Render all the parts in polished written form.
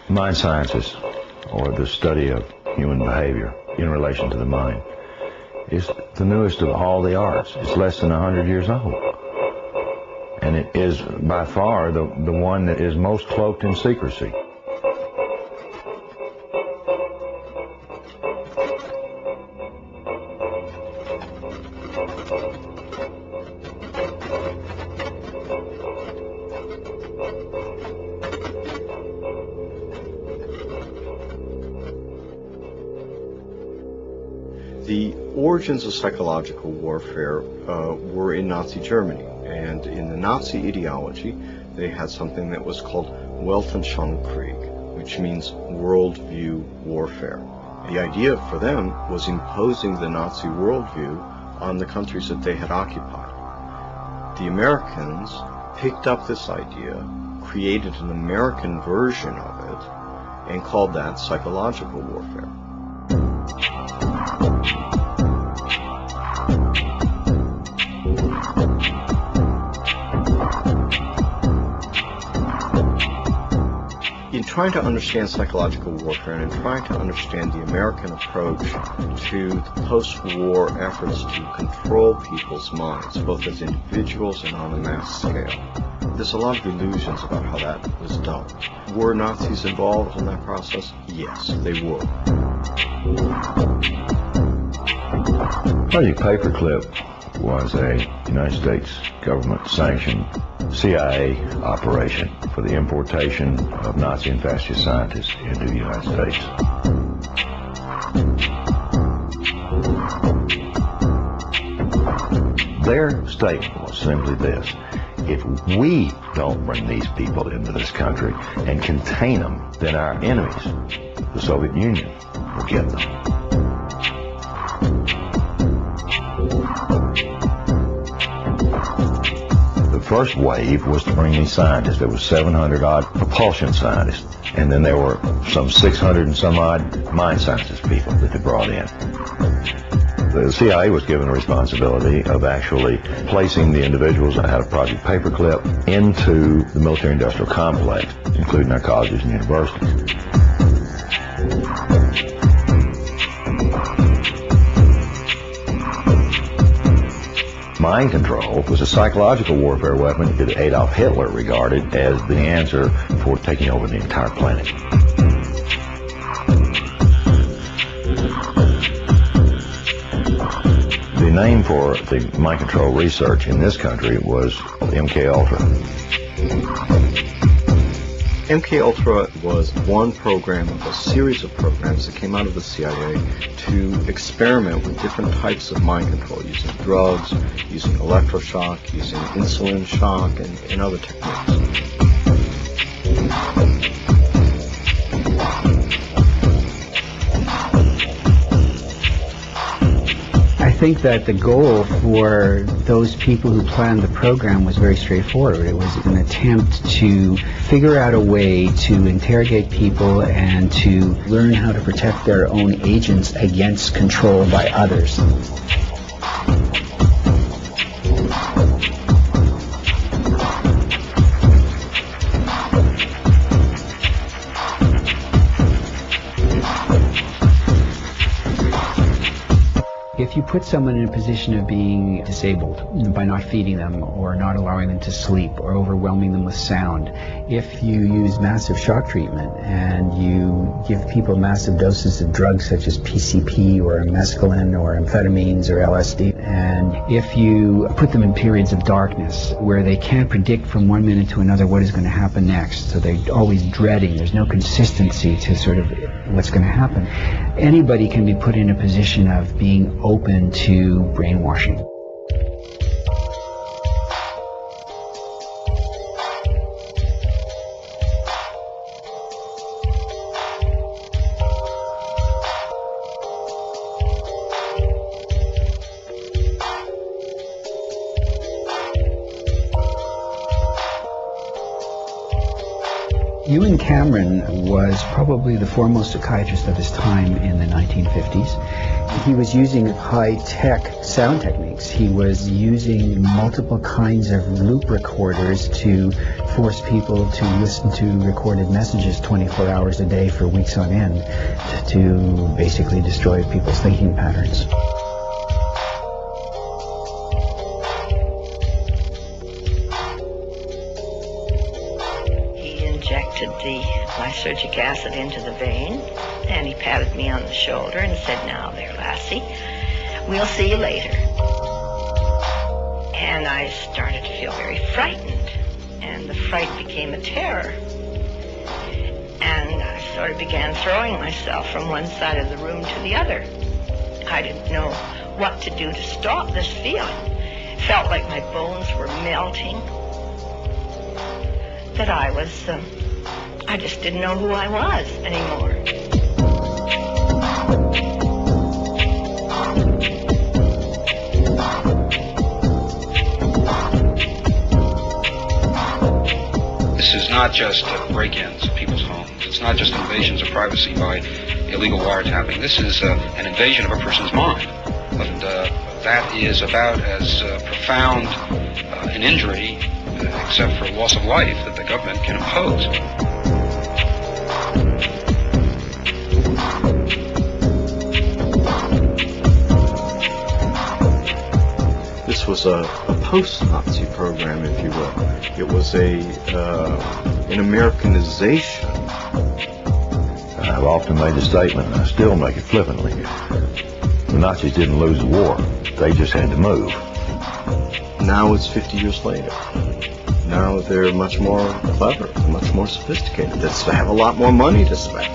Mind sciences, or the study of human behavior in relation to the mind, is the newest of all the arts. It's less than 100 years old. And it is by far the one that is most cloaked in secrecy. The origins of psychological warfare were in Nazi Germany, and in the Nazi ideology they had something that was called Weltanschauungskrieg, which means worldview warfare. The idea for them was imposing the Nazi worldview on the countries that they had occupied. The Americans picked up this idea, created an American version of it, and called that psychological warfare. In trying to understand psychological warfare and in trying to understand the American approach to the post-war efforts to control people's minds, both as individuals and on a mass scale, there's a lot of illusions about how that was done. Were Nazis involved in that process? Yes, they were. Project Paperclip was a United States government-sanctioned CIA operation for the importation of Nazi and fascist scientists into the United States. Their statement was simply this: if we don't bring these people into this country and contain them, then our enemies, the Soviet Union, will get them. The first wave was to bring these scientists. There was 700 odd propulsion scientists, and then there were some 600 and some odd mind sciences people that they brought in. The CIA was given the responsibility of actually placing the individuals out of Project Paperclip into the military-industrial complex, including our colleges and universities. Mind control was a psychological warfare weapon that Adolf Hitler regarded as the answer for taking over the entire planet. The name for the mind control research in this country was MK-Ultra. MK-Ultra was one program of a series of programs that came out of the CIA to experiment with different types of mind control, using drugs, using electroshock, using insulin shock, and other techniques. I think that the goal for those people who planned the program was very straightforward. It was an attempt to figure out a way to interrogate people and to learn how to protect their own agents against control by others. If you put someone in a position of being disabled by not feeding them or not allowing them to sleep or overwhelming them with sound, if you use massive shock treatment and you give people massive doses of drugs such as PCP or mescaline or amphetamines or LSD, and if you put them in periods of darkness where they can't predict from one minute to another what is going to happen next, so they're always dreading, there's no consistency to sort of what's going to happen, anybody can be put in a position of being open to brainwashing. Ewan Cameron was probably the foremost psychiatrist of his time in the 1950s. He was using high-tech sound techniques. He was using multiple kinds of loop recorders to force people to listen to recorded messages 24 hours a day for weeks on end to basically destroy people's thinking patterns. Injected the lysergic acid into the vein, and he patted me on the shoulder and said, "Now there, lassie, we'll see you later." And I started to feel very frightened, and the fright became a terror. And I sort of began throwing myself from one side of the room to the other. I didn't know what to do to stop this feeling. It felt like my bones were melting, that I just didn't know who I was anymore. This is not just break-ins of people's homes. It's not just invasions of privacy by illegal wiretapping. This is an invasion of a person's mind. And that is about as profound an injury, except for loss of life, that the government can impose. This was a post-Nazi program, if you will. It was an Americanization. I've often made the statement, and I still make it flippantly. The Nazis didn't lose the war. They just had to move. Now it's 50 years later. Now they're much more clever, much more sophisticated. They have a lot more money to spend.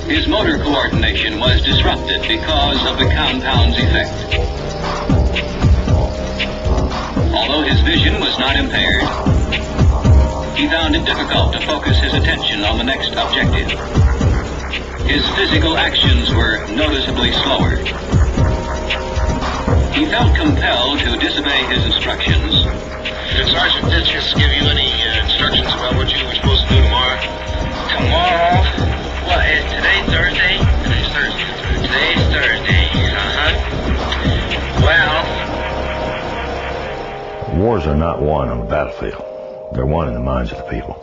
His motor coordination was disrupted because of the compound's effect. Although his vision was not impaired, he found it difficult to focus his attention on the next objective. His physical actions were noticeably slower. He felt compelled to disobey his instructions. Did Sergeant Ditches give you any instructions about what you were supposed to do tomorrow? Tomorrow? What is today, Thursday? Today's Thursday. Today's Thursday. Well, Wars are not won on the battlefield. They're won in the minds of the people.